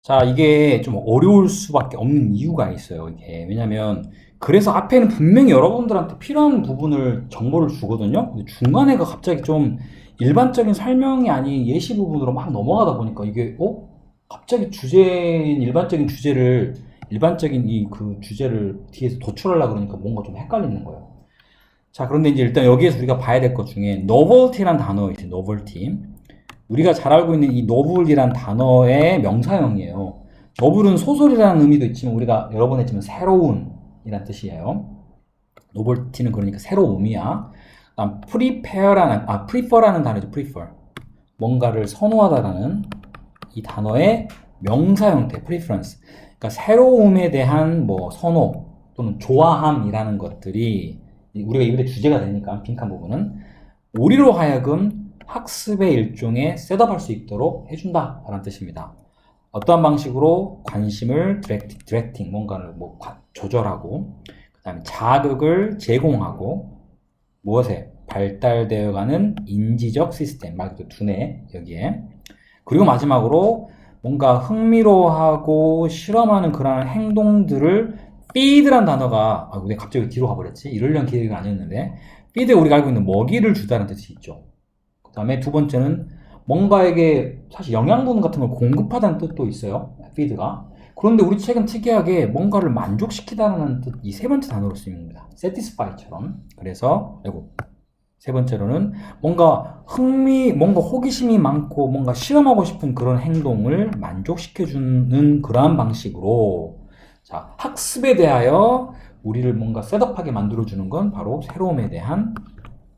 자, 이게 좀 어려울 수밖에 없는 이유가 있어요, 이게. 왜냐면, 그래서 앞에는 분명히 여러분들한테 필요한 부분을 정보를 주거든요. 근데 중간에가 갑자기 좀 일반적인 설명이 아닌 예시 부분으로 막 넘어가다 보니까 이게, 갑자기 일반적인 주제를, 일반적인 그 주제를 뒤에서 도출하려고 그러니까 뭔가 좀 헷갈리는 거예요. 자, 그런데 이제 일단 여기에서 우리가 봐야 될 것 중에, novelty란 단어 있어요, novelty. 우리가 잘 알고 있는 이 노블이란 단어의 명사형이에요. 노블은 소설이라는 의미도 있지만 우리가 여러 번 했지만 새로운이란 뜻이에요. 노블티는 그러니까 새로움이야. 그다음 prefer라는 단어죠. prefer. 뭔가를 선호하다라는 이 단어의 명사 형태, preference. 그러니까 새로움에 대한 뭐 선호 또는 좋아함이라는 것들이 우리가 이번에 주제가 되니까 빈칸 부분은 우리로 하여금 학습의 일종의 셋업할 수 있도록 해준다 라는 뜻입니다. 어떠한 방식으로 관심을 디렉팅 뭔가를 뭐 조절하고 그 다음에 자극을 제공하고 무엇에 발달되어가는 인지적 시스템 말 그대로 두뇌 여기에 그리고 마지막으로 뭔가 흥미로워하고 실험하는 그런 행동들을 feed란 단어가 내가 갑자기 뒤로 가버렸지 이러려는 기획이 아니었는데 feed 우리가 알고 있는 먹이를 주다는 뜻이 있죠. 그 다음에 두 번째는 뭔가에게 사실 영양분 같은 걸 공급하다는 뜻도 있어요. feed가. 그런데 우리 책은 특이하게 뭔가를 만족시키다는 뜻, 이 세 번째 단어로 쓰입니다. satisfy처럼. 그래서, 세 번째로는 뭔가 뭔가 호기심이 많고 뭔가 실험하고 싶은 그런 행동을 만족시켜주는 그러한 방식으로 자, 학습에 대하여 우리를 뭔가 셋업하게 만들어주는 건 바로 새로움에 대한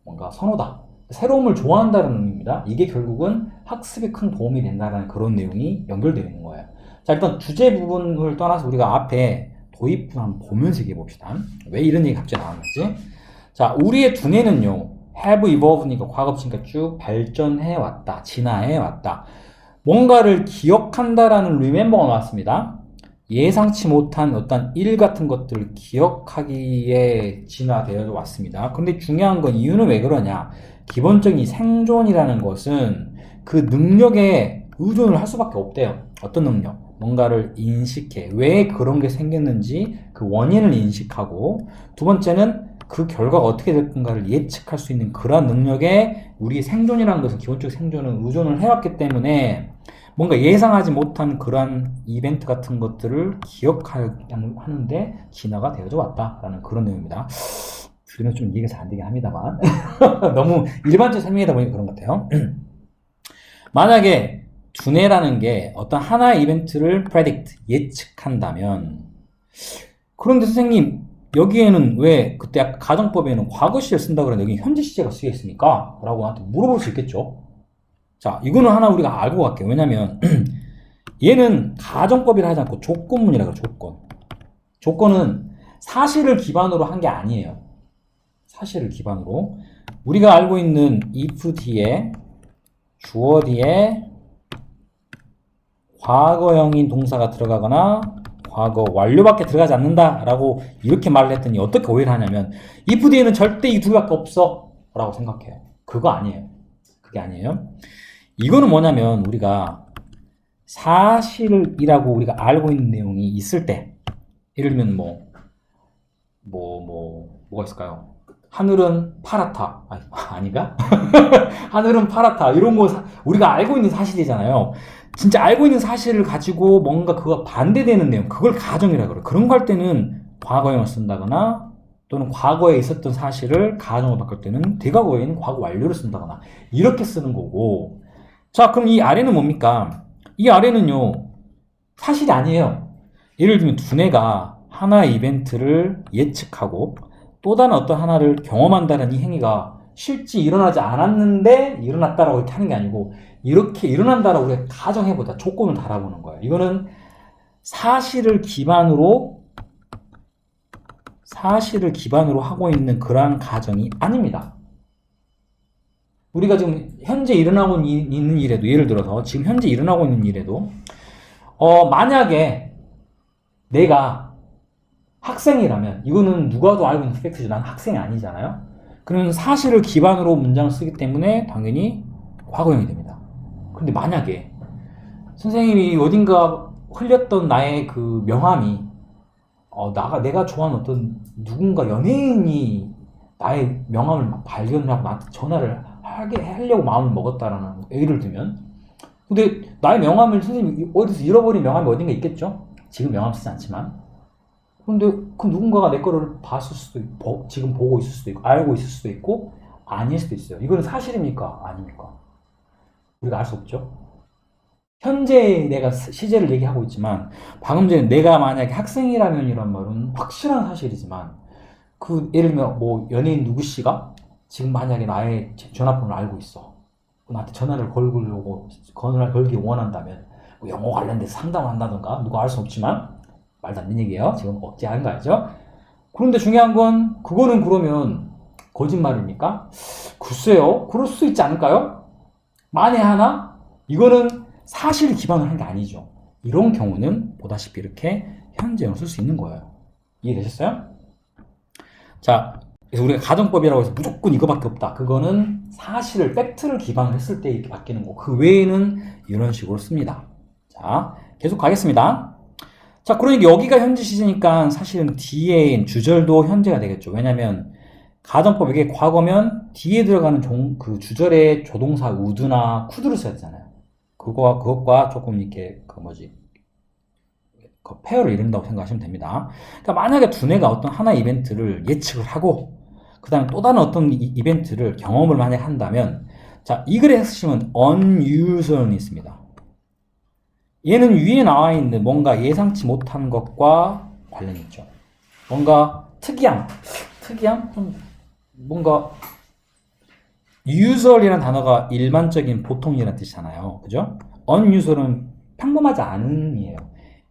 뭔가 선호다. 새로움을 좋아한다는 의미입니다. 이게 결국은 학습에 큰 도움이 된다는 그런 내용이 연결되어 있는 거예요. 자, 일단 주제 부분을 떠나서 우리가 앞에 도입부 한번 보면서 얘기해 봅시다. 왜 이런 얘기 갑자기 나왔는지. 자, 우리의 두뇌는요, have evolved니까 과거치니까 쭉 발전해 왔다, 진화해 왔다. 뭔가를 기억한다라는 remember가 나왔습니다. 예상치 못한 어떤 일 같은 것들을 기억하기에 진화되어 왔습니다. 근데 중요한 건 이유는 왜 그러냐? 기본적인 생존이라는 것은 그 능력에 의존을 할 수밖에 없대요. 어떤 능력? 뭔가를 인식해. 왜 그런 게 생겼는지 그 원인을 인식하고 두 번째는 그 결과가 어떻게 될 건가를 예측할 수 있는 그러한 능력에 우리의 생존이라는 것은 기본적인 생존은 의존을 해왔기 때문에 뭔가 예상하지 못한 그러한 이벤트 같은 것들을 기억하는데 진화가 되어져 왔다라는 그런 내용입니다. 들으면 좀 이해가 잘 안 되긴 합니다만 너무 일반적인 설명이다 보니까 그런 것 같아요. 만약에 두뇌라는 게 어떤 하나의 이벤트를 predict, 예측한다면 그런데 선생님 여기에는 왜 그때 아까 가정법에는 과거 시제를 쓴다 그러는데 여기 현재 시제가 쓰여 있습니까? 라고 나한테 물어볼 수 있겠죠. 자, 이거는 하나 우리가 알고 갈게요. 왜냐면 얘는 가정법이라 하지 않고 조건문이라 그래요. 조건은 사실을 기반으로 한 게 아니에요. 사실을 기반으로 우리가 알고 있는 if 뒤에 주어 뒤에 과거형인 동사가 들어가거나 과거 완료밖에 들어가지 않는다 라고 이렇게 말을 했더니 어떻게 오해를 하냐면 if 뒤에는 절대 이 두 개밖에 없어 라고 생각해요. 그거 아니에요. 그게 아니에요. 이거는 뭐냐면 우리가 사실이라고 우리가 알고 있는 내용이 있을 때 예를 들면 뭐가 있을까요? 하늘은 파랗다. 아닌가? 하늘은 파랗다. 이런 거 우리가 알고 있는 사실이잖아요. 진짜 알고 있는 사실을 가지고 뭔가 그거 반대되는 내용, 그걸 가정이라고 그래요. 그런 거 할 때는 과거형을 쓴다거나 또는 과거에 있었던 사실을 가정으로 바꿀 때는 대과거에는 과거 완료를 쓴다거나 이렇게 쓰는 거고 자, 그럼 이 아래는 뭡니까? 이 아래는요, 사실이 아니에요. 예를 들면 두뇌가 하나의 이벤트를 예측하고 또 다른 어떤 하나를 경험한다는 이 행위가 실제 일어나지 않았는데 일어났다라고 이렇게 하는 게 아니고 이렇게 일어난다라고 우리가 가정해보자. 조건을 달아보는 거예요. 이거는 사실을 기반으로 하고 있는 그러한 가정이 아닙니다. 우리가 지금 현재 일어나고 있는 일에도 예를 들어서 지금 현재 일어나고 있는 일에도 만약에 내가 학생이라면 이거는 누가도 알고 있는 팩트죠. 난 학생이 아니잖아요. 그러면 사실을 기반으로 문장을 쓰기 때문에 당연히 과거형이 됩니다. 그런데 만약에 선생님이 어딘가 흘렸던 나의 그 명함이 내가 좋아하는 어떤 누군가 연예인이 나의 명함을 발견을 하고 나한테 전화를 하려고 마음을 먹었다라는 예를 들면, 근데 나의 명함을 선생님이 어디서 잃어버린 명함이 어딘가 있겠죠? 지금 명함 쓰지 않지만. 그런데 그 누군가가 내 거를 봤을 수도 있고, 지금 보고 있을 수도 있고, 알고 있을 수도 있고, 아닐 수도 있어요. 이거는 사실입니까? 아닙니까? 우리가 알 수 없죠? 현재 내가 시제를 얘기하고 있지만, 방금 전에 내가 만약에 학생이라면 이런 말은 확실한 사실이지만, 예를 들면 연예인 누구 씨가 지금 만약에 나의 전화번호를 알고 있어. 나한테 전화를 걸기 원한다면, 영어 관련돼서 상담을 한다던가, 누가 알 수 없지만, 말도 안 되는 얘기예요. 지금 억지하는 거 알죠? 그런데 중요한 건, 그거는 그러면 거짓말입니까? 글쎄요. 그럴 수 있지 않을까요? 만에 하나? 이거는 사실 기반을 한 게 아니죠. 이런 경우는 보다시피 이렇게 현재형을 쓸 수 있는 거예요. 이해되셨어요? 자, 그래서 우리가 가정법이라고 해서 무조건 이거밖에 없다. 그거는 사실을, 팩트를 기반을 했을 때 이렇게 바뀌는 거고, 그 외에는 이런 식으로 씁니다. 자, 계속 가겠습니다. 자, 그러니까 여기가 현재 시제니까 사실은 뒤에 주절도 현재가 되겠죠. 왜냐면 가정법 이게 과거면 뒤에 들어가는 그 주절의 조동사 would나 could를 써야 되잖아요. 그것과 조금 이렇게 그 페어를 이룬다고 생각하시면 됩니다. 그러니까 만약에 두뇌가 어떤 하나의 이벤트를 예측을 하고 그 다음에 또 다른 어떤 이벤트를 경험을 만약 한다면, 자, 이 글에 쓰시면 unusual이 있습니다. 얘는 위에 나와 있는 뭔가 예상치 못한 것과 관련이 있죠. 뭔가 특이함? 좀 뭔가 usual이라는 단어가 일반적인 보통이라는 뜻이잖아요. 그죠? unusual은 평범하지 않음이에요.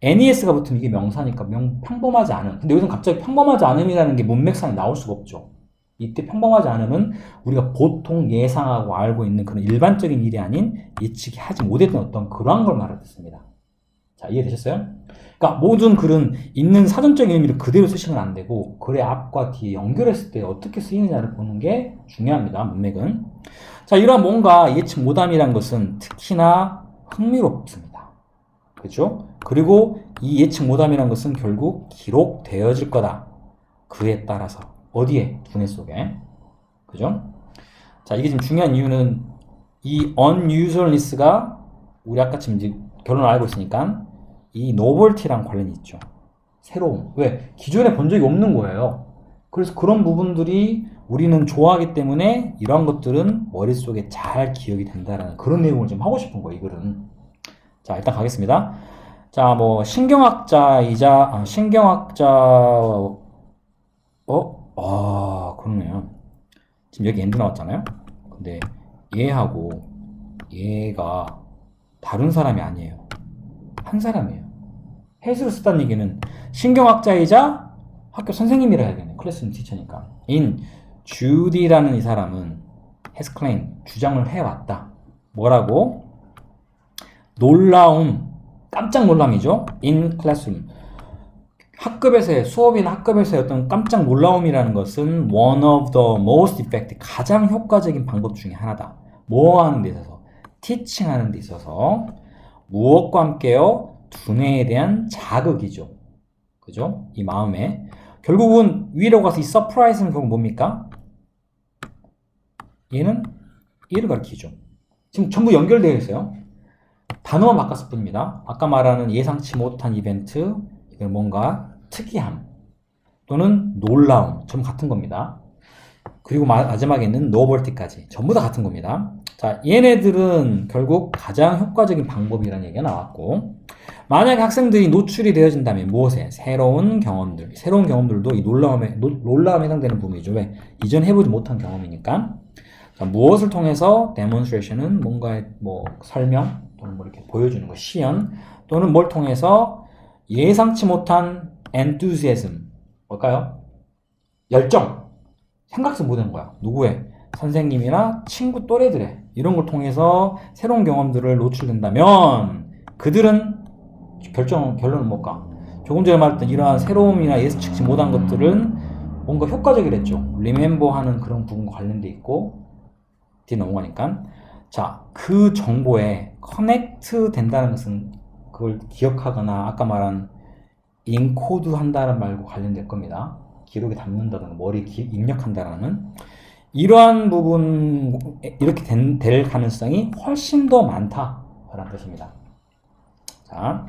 NES가 붙으면 이게 명사니까 평범하지 않음. 근데 여기서 갑자기 평범하지 않음이라는 게 문맥상에 나올 수가 없죠. 이때 평범하지 않음은 우리가 보통 예상하고 알고 있는 그런 일반적인 일이 아닌 예측이 하지 못했던 어떤 그러한 걸 말하겠습니다. 자, 이해되셨어요? 그러니까 모든 글은 있는 사전적인 의미를 그대로 쓰시면 안 되고 글의 앞과 뒤에 연결했을 때 어떻게 쓰이느냐를 보는 게 중요합니다. 문맥은. 자, 이러한 뭔가 예측 못함이란 것은 특히나 흥미롭습니다. 그렇죠? 그리고 이 예측 못함이란 것은 결국 기록되어질 거다. 그에 따라서 어디에? 두뇌 속에. 그죠? 자, 이게 지금 중요한 이유는 이 unusualness가 우리 아까 지금 이제 결론을 알고 있으니까 이 novelty랑 관련이 있죠. 새로움. 왜? 기존에 본 적이 없는 거예요. 그래서 그런 부분들이 우리는 좋아하기 때문에 이러한 것들은 머릿속에 잘 기억이 된다라는 그런 내용을 지금 하고 싶은 거예요, 이 글은. 자, 일단 가겠습니다. 자, 신경학자이자, 그러네요. 지금 여기 엔드 나왔잖아요? 근데 얘하고 얘가 다른 사람이 아니에요. 한 사람이에요. 해수를 쓰다는 얘기는 신경학자이자 학교 선생님이라 해야겠네. 클래스룸 티처니까. 주디라는 이 사람은 has claimed, 주장을 해왔다. 뭐라고? 놀라움, 깜짝 놀람이죠. in classroom. 수업이나 학급에서의 어떤 깜짝 놀라움이라는 것은 one of the most effective, 가장 효과적인 방법 중에 하나다. 뭐 하는 데 있어서? teaching 하는 데 있어서 무엇과 함께요? 두뇌에 대한 자극이죠. 그죠? 이 마음에. 결국은 위로 가서 이 surprise는 결국 뭡니까? 얘는 얘를 가리키죠. 지금 전부 연결되어 있어요. 단어만 바꿨을 뿐입니다. 아까 말하는 예상치 못한 이벤트, 이건 뭔가 특이함 또는 놀라움, 전부 같은 겁니다. 그리고 마지막에 있는 novelty까지 전부 다 같은 겁니다. 자, 얘네들은 결국 가장 효과적인 방법이라는 얘기가 나왔고, 만약에 학생들이 노출이 되어진다면 무엇에? 새로운 경험들도 이 놀라움에 해당되는 부분이죠. 왜? 이전 해보지 못한 경험이니까. 자, 무엇을 통해서? demonstration은 뭔가의 설명 또는 이렇게 보여주는 거, 시연, 또는 뭘 통해서? 예상치 못한 enthusiasm, 뭘까요? 열정, 생각도 못한 거야. 누구의? 선생님이나 친구 또래들의 이런 걸 통해서 새로운 경험들을 노출된다면 그들은 결론은 뭘까? 조금 전에 말했던 이러한 새로움이나 예측치 못한 것들은 뭔가 효과적이랬죠. remember 하는 그런 부분과 관련돼 있고, 뒤에 넘어가니까. 자, 그 정보에 커넥트 된다는 것은 그걸 기억하거나 아까 말한 인코드 한다는 말과 관련될 겁니다. 기록에 담는다든가 머리에 입력한다라는 이러한 부분 이렇게 될 가능성이 훨씬 더 많다라는 뜻입니다. 자,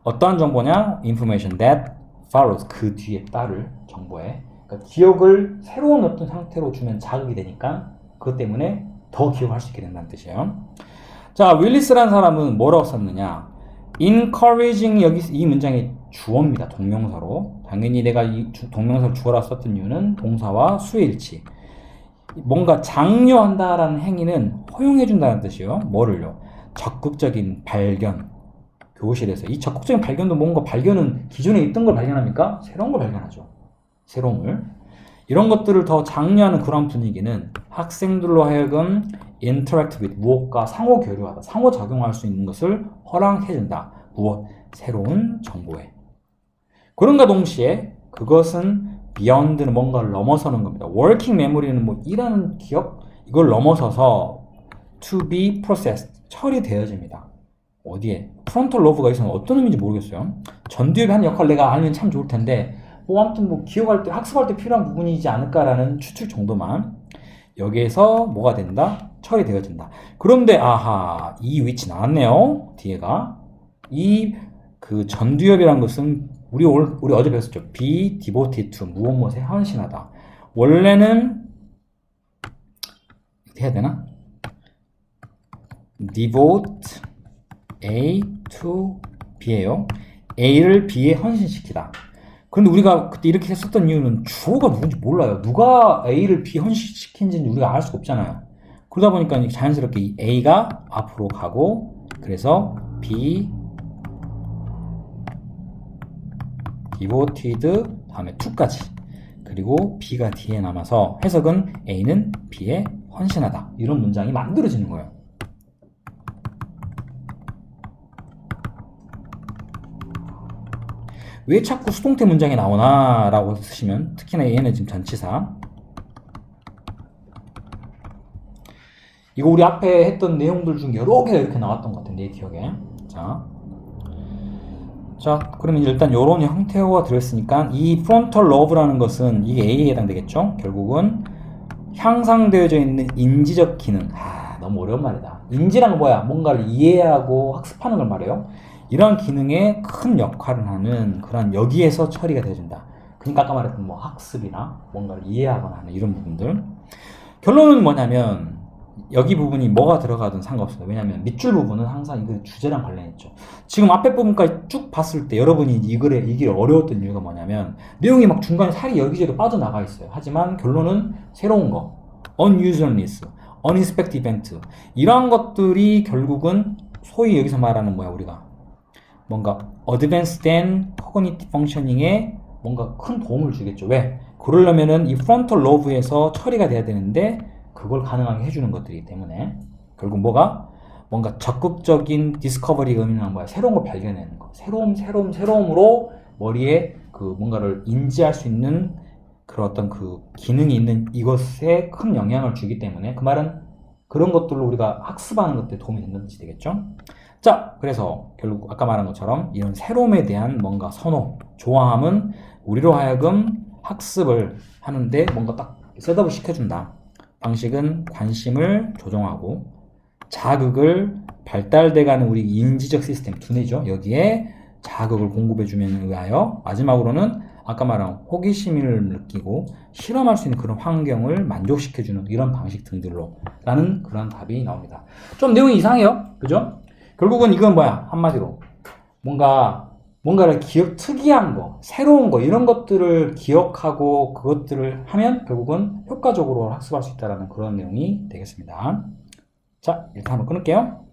어떠한 정보냐? Information that follows 그 뒤에 따를 정보에 그러니까 기억을 새로운 어떤 상태로 주면 자극이 되니까 그것 때문에 더 기억할 수 있게 된다는 뜻이에요. 자, 윌리스라는 사람은 뭐라고 썼느냐? encouraging 여기 이 문장의 주어입니다. 동명사로. 당연히 내가 이 동명사를 주어라 썼던 이유는 동사와 수의 일치. 뭔가 장려한다라는 행위는 허용해준다는 뜻이에요. 뭐를요? 적극적인 발견. 교실에서 이 적극적인 발견도 뭔가 발견은 기존에 있던 걸 발견합니까? 새로운 걸 발견하죠. 새로움을. 이런 것들을 더 장려하는 그런 분위기는 학생들로 하여금 interact with 무엇과 상호 교류하다, 상호 작용할 수 있는 것을 허락해준다. 무엇? 새로운 정보에. 그런가 동시에 그것은 beyond는 뭔가를 넘어서는 겁니다. working memory는 뭐 일하는 기억? 이걸 넘어서서 to be processed, 처리되어집니다. 어디에? 프론털 로브가 있으면 어떤 의미인지 모르겠어요. 전두엽이 하는 역할 내가 알면 참 좋을 텐데 뭐 아무튼 뭐 기억할 때 학습할 때 필요한 부분이지 않을까라는 추측 정도만 여기에서 뭐가 된다? 처리되어진다. 그런데 아하 이 위치 나왔네요. 뒤에가 이 그 전두엽이란 것은 우리 어제 배웠었죠. be devoted to 무엇에 헌신하다. 원래는 어떻게 해야 되나? devote A to B예요. A를 B에 헌신시키다. 그런데 우리가 그때 이렇게 했었던 이유는 주어가 누군지 몰라요. 누가 A를 B 헌신시킨지는 우리가 알 수가 없잖아요. 그러다 보니까 자연스럽게 이 A가 앞으로 가고 그래서 B devoted 다음에 to까지 그리고 B가 뒤에 남아서 해석은 A는 B에 헌신하다. 이런 문장이 만들어지는 거예요. 왜 자꾸 수동태 문장이 나오나 라고 쓰시면 특히나 얘는 지금 전치사 이거 우리 앞에 했던 내용들 중 여러 개가 이렇게 나왔던 것 같은데 내 기억에 자 그러면 일단 이런 형태가 들어있으니까 이 frontal lobe라는 것은 이게 A에 해당되겠죠. 결국은 향상되어져 있는 인지적 기능 너무 어려운 말이다. 인지란 뭐야? 뭔가를 이해하고 학습하는 걸 말해요. 이러한 기능에 큰 역할을 하는 그런 여기에서 처리가 되어진다. 그러니까 아까 말했던 뭐 학습이나 뭔가를 이해하거나 하는 이런 부분들. 결론은 뭐냐면 여기 부분이 뭐가 들어가든 상관없습니다. 왜냐하면 밑줄 부분은 항상 이 주제랑 관련있죠. 지금 앞에 부분까지 쭉 봤을 때 여러분이 이 길이 어려웠던 이유가 뭐냐면 내용이 막 중간에 살이 여기저기 빠져나가 있어요. 하지만 결론은 새로운 거, unusualness, unexpected event 이러한 것들이 결국은 소위 여기서 말하는 뭐야 우리가 뭔가 advanced than cognitive functioning에 뭔가 큰 도움을 주겠죠. 왜? 그러려면은 이 frontal lobe에서 처리가 돼야 되는데 그걸 가능하게 해주는 것들이기 때문에 결국 뭔가 적극적인 디스커버리가 의미하는 뭐야? 새로운 걸 발견하는 거. 새로움으로 머리에 그 뭔가를 인지할 수 있는 그런 어떤 그 기능이 있는 이것에 큰 영향을 주기 때문에 그 말은 그런 것들로 우리가 학습하는 것들에 도움이 된다는 뜻이 되겠죠. 자, 그래서 결국 아까 말한 것처럼 이런 새로움에 대한 뭔가 선호, 좋아함은 우리로 하여금 학습을 하는데 뭔가 딱 셋업을 시켜준다. 방식은 관심을 조정하고 자극을 발달돼가는 우리 인지적 시스템 두뇌죠. 여기에 자극을 공급해주면 의하여 마지막으로는 아까 말한 호기심을 느끼고 실험할 수 있는 그런 환경을 만족시켜주는 이런 방식 등들로 라는 그런 답이 나옵니다. 좀 내용이 이상해요. 그죠? 결국은 이건 뭐야? 한마디로 뭔가를 특이한 거, 새로운 거 이런 것들을 기억하고 그것들을 하면 결국은 효과적으로 학습할 수 있다는 그런 내용이 되겠습니다. 자, 일단 한번 끊을게요.